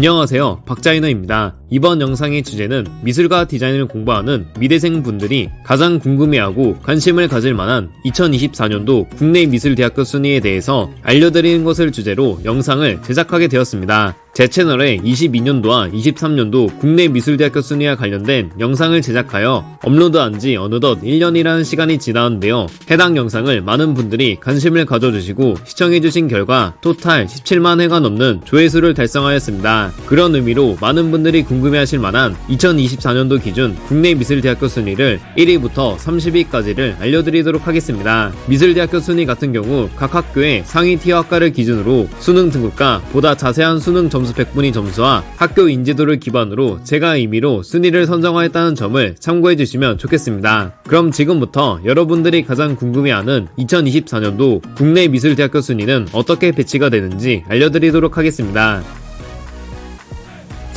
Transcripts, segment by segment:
안녕하세요, 박자이너입니다. 이번 영상의 주제는 미술과 디자인을 공부하는 미대생 분들이 가장 궁금해하고 관심을 가질 만한 2024년도 국내 미술대학교 순위에 대해서 알려드리는 것을 주제로 영상을 제작하게 되었습니다. 제 채널에 22년도와 23년도 국내 미술대학교 순위와 관련된 영상을 제작하여 업로드한 지 어느덧 1년이라는 시간이 지나는데요. 해당 영상을 많은 분들이 관심을 가져주시고 시청해주신 결과 토탈 17만 회가 넘는 조회수를 달성하였습니다. 그런 의미로 많은 분들이 궁금해하실 만한 2024년도 기준 국내 미술대학교 순위를 1위부터 30위까지를 알려드리도록 하겠습니다. 미술대학교 순위 같은 경우 각 학교의 상위 티어 학과를 기준으로 수능 등급과 보다 자세한 수능 점수 100분위 점수와 학교 인지도를 기반으로 제가 임의로 순위를 선정하였다는 점을 참고해주시면 좋겠습니다. 그럼 지금부터 여러분들이 가장 궁금해하는 2024년도 국내 미술대학교 순위는 어떻게 배치가 되는지 알려드리도록 하겠습니다.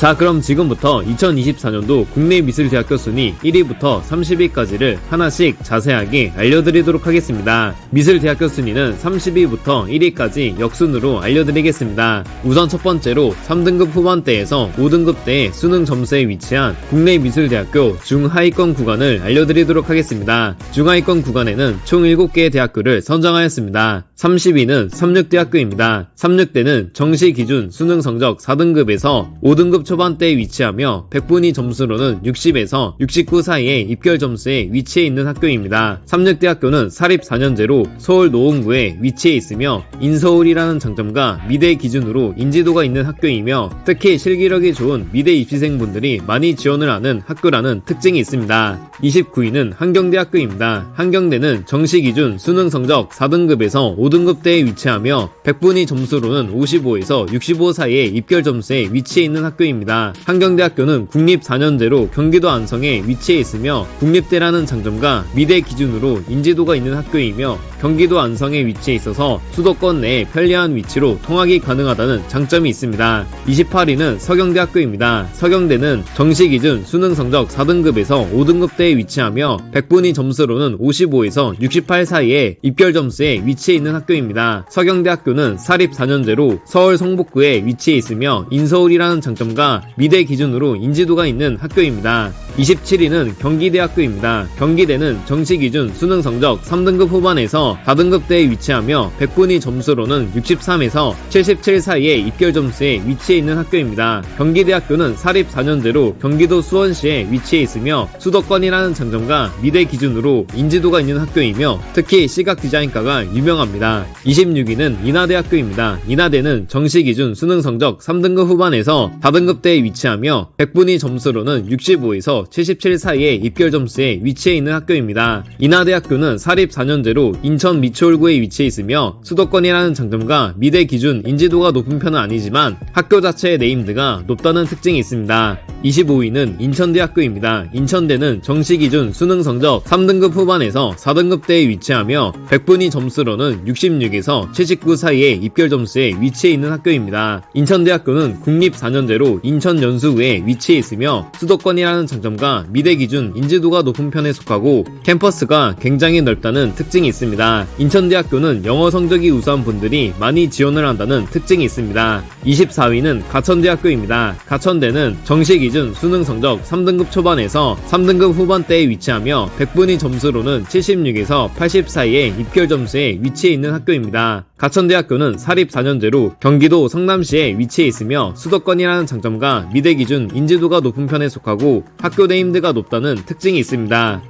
자, 그럼 지금부터 2024년도 국내 미술대학교 순위 1위부터 30위까지를 하나씩 자세하게 알려드리도록 하겠습니다. 미술대학교 순위는 30위부터 1위까지 역순으로 알려드리겠습니다. 우선 첫 번째로 3등급 후반대에서 5등급대의 수능 점수에 위치한 국내 미술대학교 중하위권 구간을 알려드리도록 하겠습니다. 중하위권 구간에는 총 7개의 대학교를 선정하였습니다. 30위는 삼육대학교입니다. 삼육대는 정시 기준 수능 성적 4등급에서 5등급 초반대에 위치하며 100분위 점수로는 60에서 69 사이의 입결 점수에 위치해 있는 학교입니다. 삼육대학교는 사립 4년제로 서울 노원구에 위치해 있으며 인서울이라는 장점과 미대 기준으로 인지도가 있는 학교이며 특히 실기력이 좋은 미대 입시생분들이 많이 지원을 하는 학교라는 특징이 있습니다. 29위는 한경대학교입니다. 한경대는 정시 기준 수능 성적 4등급에서 5등급대에 위치하며 100분위 점수로는 55에서 65 사이의 입결 점수에 위치해 있는 학교입니다. 한경대학교는 국립 4년제로 경기도 안성에 위치해 있으며 국립대라는 장점과 미대 기준으로 인지도가 있는 학교이며 경기도 안성에 위치해 있어서 수도권 내에 편리한 위치로 통학이 가능하다는 장점이 있습니다. 28위는 서경대학교입니다. 서경대는 정시 기준 수능 성적 4등급에서 5등급대에 위치하며 100분위 점수로는 55에서 68 사이의 입결 점수에 위치해 있는 학교입니다. 서경대학교는 사립 4년제로 서울 성북구에 위치해 있으며 인서울이라는 장점과 미대 기준으로 인지도가 있는 학교입니다. 27위는 경기대학교입니다. 경기대는 정시 기준 수능 성적 3등급 후반에서 4등급대에 위치하며 100분위 점수로는 63에서 77 사이의 입결 점수에 위치해 있는 학교입니다. 경기대학교는 사립 4년제로 경기도 수원시에 위치해 있으며 수도권이라는 장점과 미대 기준으로 인지도가 있는 학교이며 특히 시각 디자인과가 유명합니다. 26위는 인하대학교입니다. 인하대는 정시 기준 수능 성적 3등급 후반에서 4등급대에 위치하며 100분위 점수로는 65에서 77 사이의 입결 점수에 위치해 있는 학교입니다. 인하대학교는 사립 4년제로 인천 미추홀구에 위치해 있으며 수도권이라는 장점과 미대 기준 인지도가 높은 편은 아니지만 학교 자체의 네임드가 높다는 특징이 있습니다. 25위는 인천대학교입니다. 인천대는 정시 기준 수능 성적 3등급 후반에서 4등급대에 위치하며 100분위 점수로는 66에서 79 사이의 입결 점수에 위치해 있는 학교입니다. 인천대학교는 국립 4년제로 인천 연수구에 위치해 있으며 수도권이라는 장점과 미대 기준 인지도가 높은 편에 속하고 캠퍼스가 굉장히 넓다는 특징이 있습니다. 인천대학교는 영어 성적이 우수한 분들이 많이 지원을 한다는 특징이 있습니다. 24위는 가천대학교입니다. 가천대는 정시 기준 수능 성적 3등급 초반에서 3등급 후반대에 위치하며 100분위 점수로는 76에서 80 사이의 입결 점수에 위치해 있는 학교입니다. 가천대학교는 사립 4년제로 경기도 성남시에 위치해 있으며 수도권이라는 장점과 미대 기준 인지도가 높은 편에 속하고 학교 네임드가 높다는 특징이 있습니다.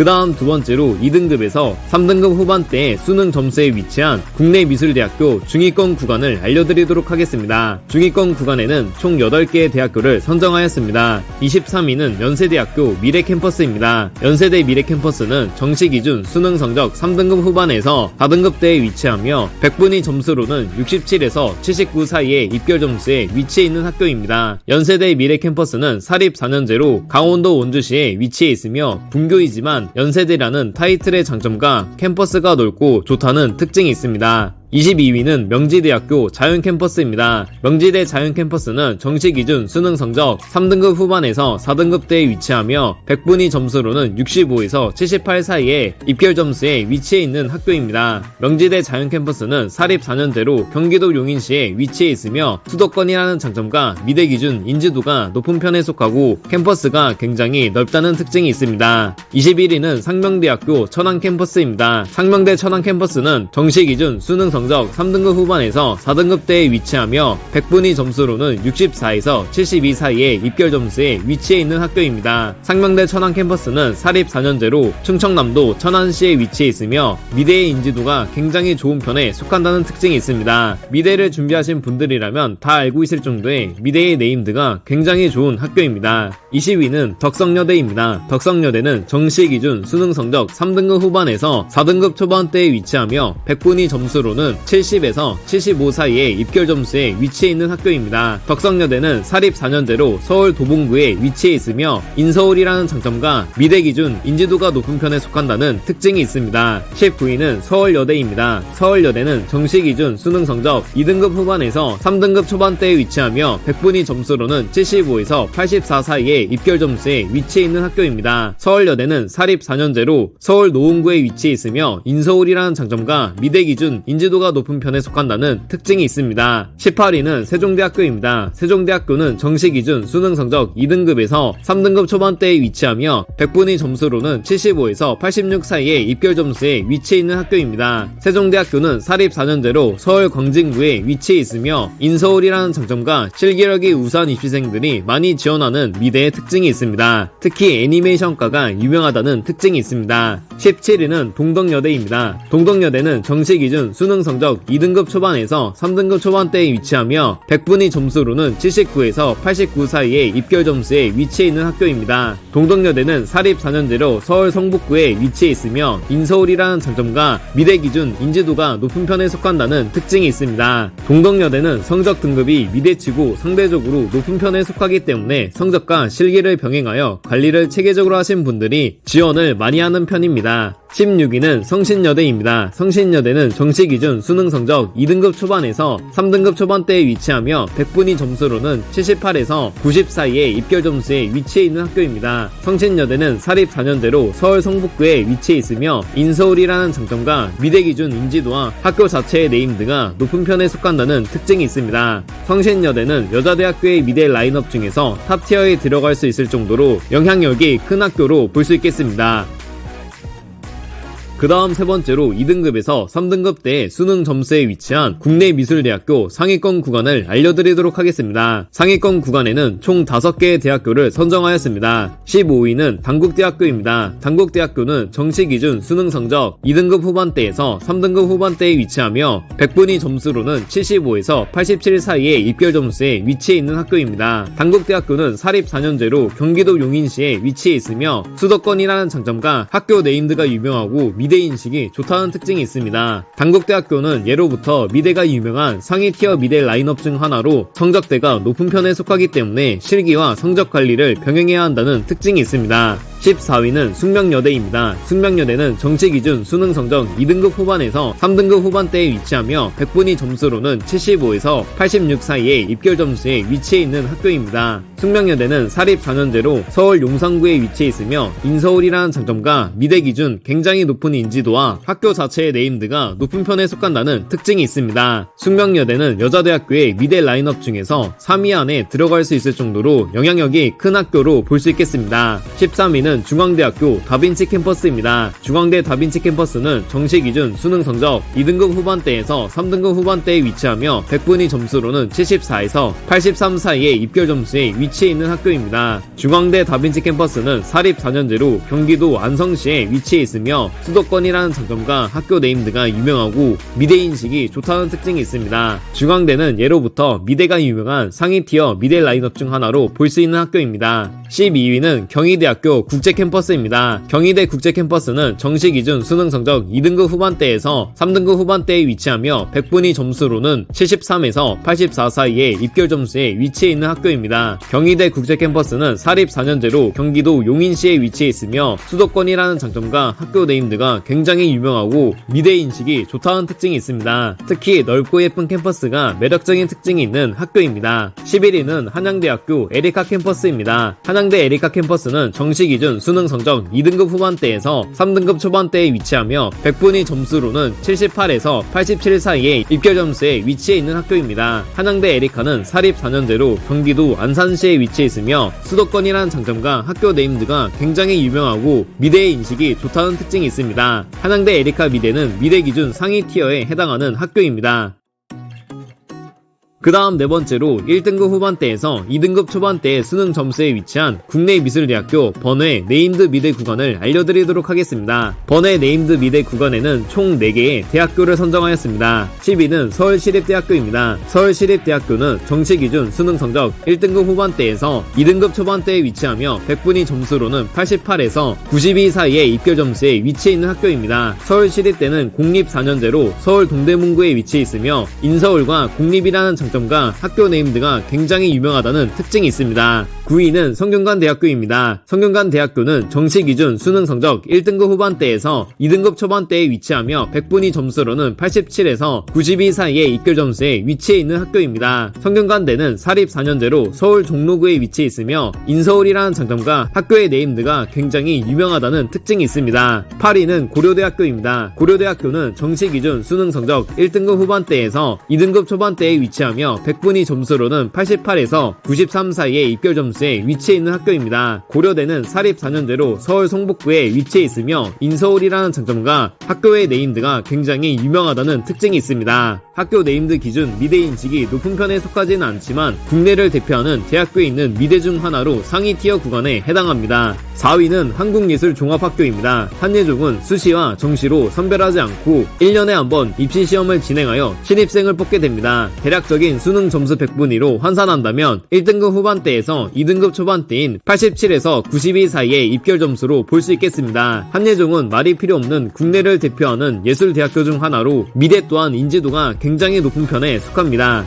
그 다음 두 번째로 2등급에서 3등급 후반대의 수능 점수에 위치한 국내 미술대학교 중위권 구간을 알려드리도록 하겠습니다. 중위권 구간에는 총 8개의 대학교를 선정하였습니다. 23위는 연세대학교 미래캠퍼스입니다. 연세대 미래캠퍼스는 정시 기준 수능 성적 3등급 후반에서 4등급대에 위치하며 100분위 점수로는 67에서 79 사이의 입결 점수에 위치해 있는 학교입니다. 연세대 미래캠퍼스는 사립 4년제로 강원도 원주시에 위치해 있으며 분교이지만 연세대라는 타이틀의 장점과 캠퍼스가 넓고 좋다는 특징이 있습니다. 22위는 명지대학교 자연캠퍼스입니다. 명지대 자연캠퍼스는 정시기준 수능 성적 3등급 후반에서 4등급대에 위치하며 100분위 점수로는 65에서 78 사이의 입결 점수에 위치해 있는 학교입니다. 명지대 자연캠퍼스는 사립 4년제로 경기도 용인시에 위치해 있으며 수도권이라는 장점과 미대 기준 인지도가 높은 편에 속하고 캠퍼스가 굉장히 넓다는 특징이 있습니다. 21위는 상명대학교 천안캠퍼스입니다. 상명대 천안캠퍼스는 정시기준 수능 성적 3등급 후반에서 4등급대에 위치하며 100분위 점수로는 64에서 72 사이의 입결 점수에 위치해 있는 학교입니다. 상명대 천안캠퍼스는 사립 4년제로 충청남도 천안시에 위치해 있으며 미대의 인지도가 굉장히 좋은 편에 속한다는 특징이 있습니다. 미대를 준비하신 분들이라면 다 알고 있을 정도의 미대의 네임드가 굉장히 좋은 학교입니다. 20위는 덕성여대입니다. 덕성여대는 정시기준 수능 성적 3등급 후반에서 4등급 초반대에 위치하며 100분위 점수로는 70에서 75 사이의 입결 점수에 위치해 있는 학교입니다. 덕성여대는 사립 4년제로 서울 도봉구에 위치해 있으며 인서울이라는 장점과 미대 기준 인지도가 높은 편에 속한다는 특징이 있습니다. 19위는 서울여대입니다. 서울여대는 정시기준 수능 성적 2등급 후반에서 3등급 초반대에 위치하며 100분위 점수로는 75에서 84 사이의 입결 점수에 위치해 있는 학교입니다. 서울여대는 사립 4년제로 서울 노원구에 위치해 있으며 인서울이라는 장점과 미대 기준 인지도가 높은 편에 속한다는 특징이 있습니다. 18위는 세종대학교입니다. 세종대학교는 정시기준 수능 성적 2등급에서 3등급 초반대에 위치하며 100분위 점수로는 75에서 86 사이의 입결 점수에 위치해 있는 학교입니다. 세종대학교는 사립 4년제로 서울 광진구에 위치해 있으며 인서울이라는 장점과 실기력이 우수한 입시생들이 많이 지원하는 미대의 특징이 있습니다. 특히 애니메이션과가 유명하다는 특징이 있습니다. 17위는 동덕여대입니다. 동덕여대는 정시기준 수능 성적 2등급 초반에서 3등급 초반대에 위치하며 100분위 점수로는 79에서 89 사이의 입결 점수에 위치해 있는 학교입니다. 동덕여대는 사립 4년제로 서울 성북구에 위치해 있으며 인서울이라는 장점과 미대 기준 인지도가 높은 편에 속한다는 특징이 있습니다. 동덕여대는 성적 등급이 미대치고 상대적으로 높은 편에 속하기 때문에 성적과 실기를 병행하여 관리를 체계적으로 하신 분들이 지원을 많이 하는 편입니다. 16위는 성신여대입니다. 성신여대는 정시기준 수능 성적 2등급 초반에서 3등급 초반대에 위치하며 100분위 점수로는 78에서 90 사이의 입결 점수에 위치해 있는 학교입니다. 성신여대는 사립 4년제로 서울 성북구에 위치해 있으며 인서울이라는 장점과 미대 기준 인지도와 학교 자체의 네임드가 높은 편에 속한다는 특징이 있습니다. 성신여대는 여자대학교의 미대 라인업 중에서 탑티어에 들어갈 수 있을 정도로 영향력이 큰 학교로 볼 수 있겠습니다. 그 다음 세 번째로 2등급에서 3등급대의 수능 점수에 위치한 국내미술대학교 상위권 구간을 알려드리도록 하겠습니다. 상위권 구간에는 총 5개의 대학교를 선정하였습니다. 15위는 단국대학교입니다. 단국대학교는 정시기준 수능 성적 2등급 후반대에서 3등급 후반대에 위치하며 100분위 점수로는 75에서 87 사이의 입결 점수에 위치해 있는 학교입니다. 단국대학교는 사립 4년제로 경기도 용인시에 위치해 있으며 수도권이라는 장점과 학교 네임드가 유명하고 미대 인식이 좋다는 특징이 있습니다. 단국대학교는 예로부터 미대가 유명한 상위 티어 미대 라인업 중 하나로 성적대가 높은 편에 속하기 때문에 실기와 성적 관리를 병행해야 한다는 특징이 있습니다. 14위는 숙명여대입니다. 숙명여대는 정시기준 수능 성적 2등급 후반에서 3등급 후반대에 위치하며 100분위 점수로는 75에서 86 사이의 입결 점수에 위치해 있는 학교입니다. 숙명여대는 사립 4년제로 서울 용산구에 위치해 있으며 인서울이라는 장점과 미대 기준 굉장히 높은 인지도와 학교 자체의 네임드가 높은 편에 속한다는 특징이 있습니다. 숙명여대는 여자대학교의 미대 라인업 중에서 3위 안에 들어갈 수 있을 정도로 영향력이 큰 학교로 볼 수 있겠습니다. 13위는 중앙대학교 다빈치 캠퍼스입니다. 중앙대 다빈치 캠퍼스는 정시기준 수능 성적 2등급 후반대에서 3등급 후반대에 위치하며 100분위 점수로는 74에서 83 사이의 입결 점수에 위치해 있는 학교입니다. 중앙대 다빈치 캠퍼스는 사립 4년제로 경기도 안성시에 위치해 있으며 수도권이라는 장점과 학교 네임드가 유명하고 미대 인식이 좋다는 특징이 있습니다. 중앙대는 예로부터 미대가 유명한 상위 티어 미대 라인업 중 하나로 볼 수 있는 학교입니다. 12위는 경희대학교 국제 캠퍼스입니다. 경희대 국제 캠퍼스는 정시 기준 수능 성적 2등급 후반대에서 3등급 후반대에 위치하며 100분위 점수로는 73에서 84 사이의 입결 점수에 위치해 있는 학교입니다. 경희대 국제 캠퍼스는 사립 4년제로 경기도 용인시에 위치해 있으며 수도권이라는 장점과 학교 네임드가 굉장히 유명하고 미대 인식이 좋다는 특징이 있습니다. 특히 넓고 예쁜 캠퍼스가 매력적인 특징이 있는 학교입니다. 11위는 한양대학교 에리카 캠퍼스입니다. 한양대 에리카 캠퍼스는 정시 기준 수능 성적 2등급 후반대에서 3등급 초반대에 위치하며 100분위 점수로는 78에서 87 사이의 입결 점수에 위치해 있는 학교입니다. 한양대 에리카는 사립 4년제로 경기도 안산시에 위치해 있으며 수도권이라는 장점과 학교 네임드가 굉장히 유명하고 미대의 인식이 좋다는 특징이 있습니다. 한양대 에리카 미대는 미대 기준 상위 티어에 해당하는 학교입니다. 그 다음 네 번째로 1등급 후반대에서 2등급 초반대의 수능 점수에 위치한 국내미술대학교 번외 네임드 미대 구간을 알려드리도록 하겠습니다. 번외 네임드 미대 구간에는 총 4개의 대학교를 선정하였습니다. 10위는 서울시립대학교입니다. 서울시립대학교는 정시 기준 수능 성적 1등급 후반대에서 2등급 초반대에 위치하며 100분위 점수로는 88에서 92 사이의 입결 점수에 위치해 있는 학교입니다. 서울시립대는 공립 4년제로 서울 동대문구에 위치해 있으며 인서울과 국립이라는 점과 학교 네임드가 굉장히 유명하다는 특징이 있습니다. 9위는 성균관대학교입니다. 성균관대학교는 정시 기준 수능 성적 1등급 후반대에서 2등급 초반대에 위치하며 100분위 점수로는 87에서 92 사이의 입결 점수에 위치해 있는 학교입니다. 성균관대는 사립 4년제로 서울 종로구에 위치해 있으며 인서울이라는 장점과 학교의 네임드가 굉장히 유명하다는 특징이 있습니다. 8위는 고려대학교입니다. 고려대학교는 정시 기준 수능 성적 1등급 후반대에서 2등급 초반대에 위치하며 100분위 점수로는 88에서 93 사이의 입결 점수에 위치해 있는 학교입니다. 고려대는 사립 4년제로 서울 성북구에 위치해 있으며 인서울이라는 장점과 학교의 네임드가 굉장히 유명하다는 특징이 있습니다. 학교 네임드 기준 미대 인식이 높은 편에 속하지는 않지만 국내를 대표하는 대학교에 있는 미대 중 하나로 상위 티어 구간에 해당합니다. 4위는 한국예술종합학교입니다. 한예종은 수시와 정시로 선별하지 않고 1년에 한 번 입시시험을 진행하여 신입생을 뽑게 됩니다. 대략적인 수능 점수 100분위로 환산한다면 1등급 후반대에서 2등급 초반대인 87에서 92 사이의 입결 점수로 볼 수 있겠습니다. 한예종은 말이 필요 없는 국내를 대표하는 예술대학교 중 하나로 미대 또한 인지도가 굉장히 높은 편에 속합니다.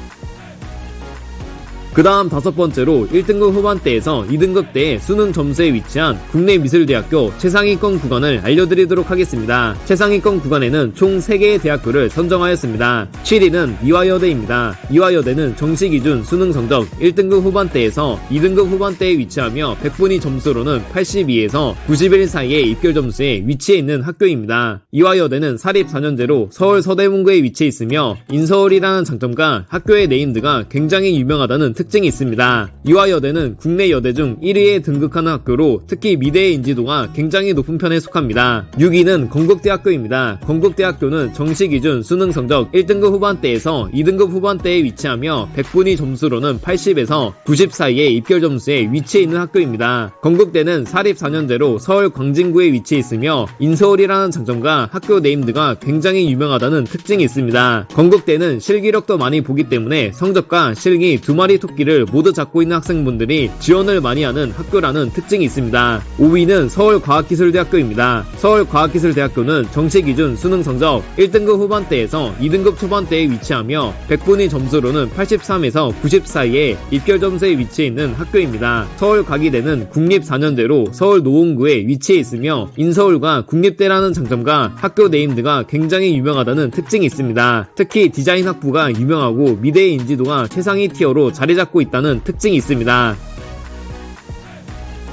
그 다음 5번째로 1등급 후반대에서 2등급대의 수능 점수에 위치한 국내미술대학교 최상위권 구간을 알려드리도록 하겠습니다. 최상위권 구간에는 총 3개의 대학교를 선정하였습니다. 7위는 이화여대입니다. 이화여대는 정시 기준 수능 성적 1등급 후반대에서 2등급 후반대에 위치하며 100분위 점수로는 82에서 91 사이의 입결 점수에 위치해 있는 학교입니다. 이화여대는 사립 4년제로 서울 서대문구에 위치해 있으며 인서울이라는 장점과 학교의 네임드가 굉장히 유명하다는 특징이 있습니다. 이화여대는 국내 여대 중 1위에 등극하는 학교로 특히 미대의 인지도가 굉장히 높은 편에 속합니다. 6위는 건국대학교입니다. 건국대학교는 정시 기준 수능 성적 1등급 후반대에서 2등급 후반대에 위치하며 100분위 점수로는 80에서 90 사이의 입결 점수에 위치해 있는 학교입니다. 건국대는 사립 4년제로 서울 광진구에 위치해 있으며 인서울이라는 장점과 학교 네임드가 굉장히 유명하다는 특징이 있습니다. 건국대는 실기력도 많이 보기 때문에 성적과 실기 두 마리 토끼를 모두 잡고 있는 학생분들이 지원을 많이 하는 학교라는 특징이 있습니다. 5위는 서울과학기술대학교입니다. 서울과학기술대학교는 정시 기준 수능 성적 1등급 후반대에서 2등급 초반대에 위치하며 100분위 점수로는 83에서 90 사이에 입결 점수에 위치해 있는 학교입니다. 서울과기대는 국립 4년제로 서울 노원구에 위치해 있으며 인서울과 국립대라는 장점과 학교 네임드가 굉장히 유명하다는 특징이 있습니다. 특히 디자인 학부가 유명하고 미대의 인지도가 최상위 티어로 자리 잡고 있다는 특징이 있습니다.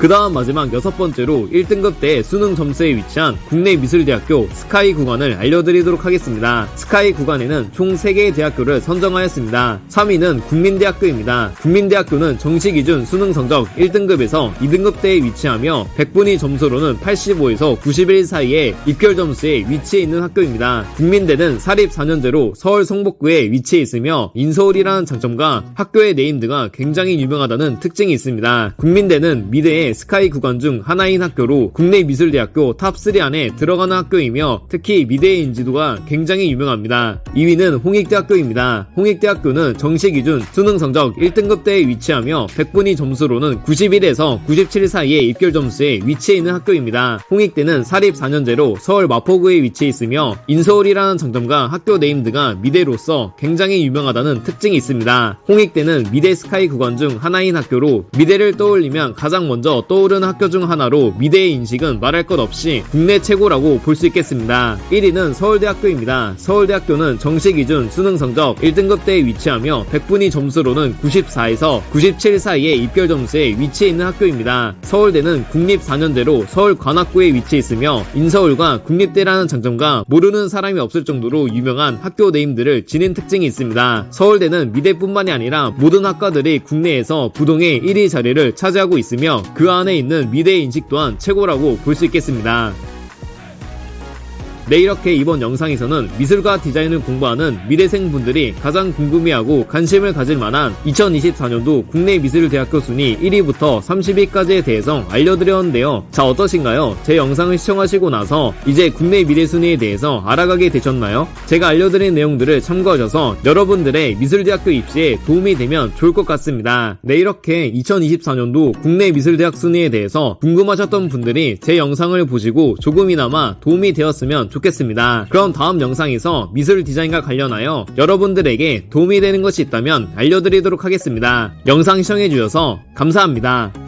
그 다음 마지막 6번째로 1등급대 수능 점수에 위치한 국내미술대학교 스카이 구간을 알려드리도록 하겠습니다. 스카이 구간에는 총 3개의 대학교를 선정하였습니다. 3위는 국민대학교입니다. 국민대학교는 정시 기준 수능 성적 1등급에서 2등급대에 위치하며 100분위 점수로는 85에서 91 사이의 입결 점수에 위치해 있는 학교입니다. 국민대는 사립 4년제로 서울 성북구에 위치해 있으며 인서울이라는 장점과 학교의 네임드가 굉장히 유명하다는 특징이 있습니다. 국민대는 미대의 미대 스카이 구간 중 하나인 학교로 국내 미술대학교 탑3 안에 들어가는 학교이며 특히 미대의 인지도가 굉장히 유명합니다. 2위는 홍익대학교입니다. 홍익대학교는 정시 기준 수능 성적 1등급대에 위치하며 100분위 점수로는 91에서 97 사이의 입결 점수에 위치해 있는 학교입니다. 홍익대는 사립 4년제로 서울 마포구에 위치해 있으며 인서울이라는 장점과 학교 네임드가 미대로서 굉장히 유명하다는 특징이 있습니다. 홍익대는 미대 스카이 구간 중 하나인 학교로 미대를 떠올리면 가장 먼저 떠오르는 학교 중 하나로 미대의 인식은 말할 것 없이 국내 최고라고 볼 수 있겠습니다. 1위는 서울대학교입니다. 서울대학교는 정시 기준 수능 성적 1등급대에 위치하며 100분위 점수로는 94에서 97 사이의 입결 점수에 위치해 있는 학교입니다. 서울대는 국립 4년제로 서울관악구에 위치해 있으며 인서울과 국립대라는 장점과 모르는 사람이 없을 정도로 유명한 학교 네임들을 지닌 특징이 있습니다. 서울대는 미대뿐만이 아니라 모든 학과들이 국내에서 부동의 1위 자리를 차지하고 있으며 그 안에 있는 미대의 인식 또한 최고라고 볼 수 있겠습니다. 네, 이렇게 이번 영상에서는 미술과 디자인을 공부하는 미대생분들이 가장 궁금해하고 관심을 가질 만한 2024년도 국내 미술대학교 순위 1위부터 30위까지에 대해서 알려드렸는데요. 자, 어떠신가요? 제 영상을 시청하시고 나서 이제 국내 미대 순위에 대해서 알아가게 되셨나요? 제가 알려드린 내용들을 참고하셔서 여러분들의 미술대학교 입시에 도움이 되면 좋을 것 같습니다. 네, 이렇게 2024년도 국내 미술대학 순위에 대해서 궁금하셨던 분들이 제 영상을 보시고 조금이나마 도움이 되었으면 좋겠습니다. 그럼 다음 영상에서 미술 디자인과 관련하여 여러분들에게 도움이 되는 것이 있다면 알려드리도록 하겠습니다. 영상 시청해주셔서 감사합니다.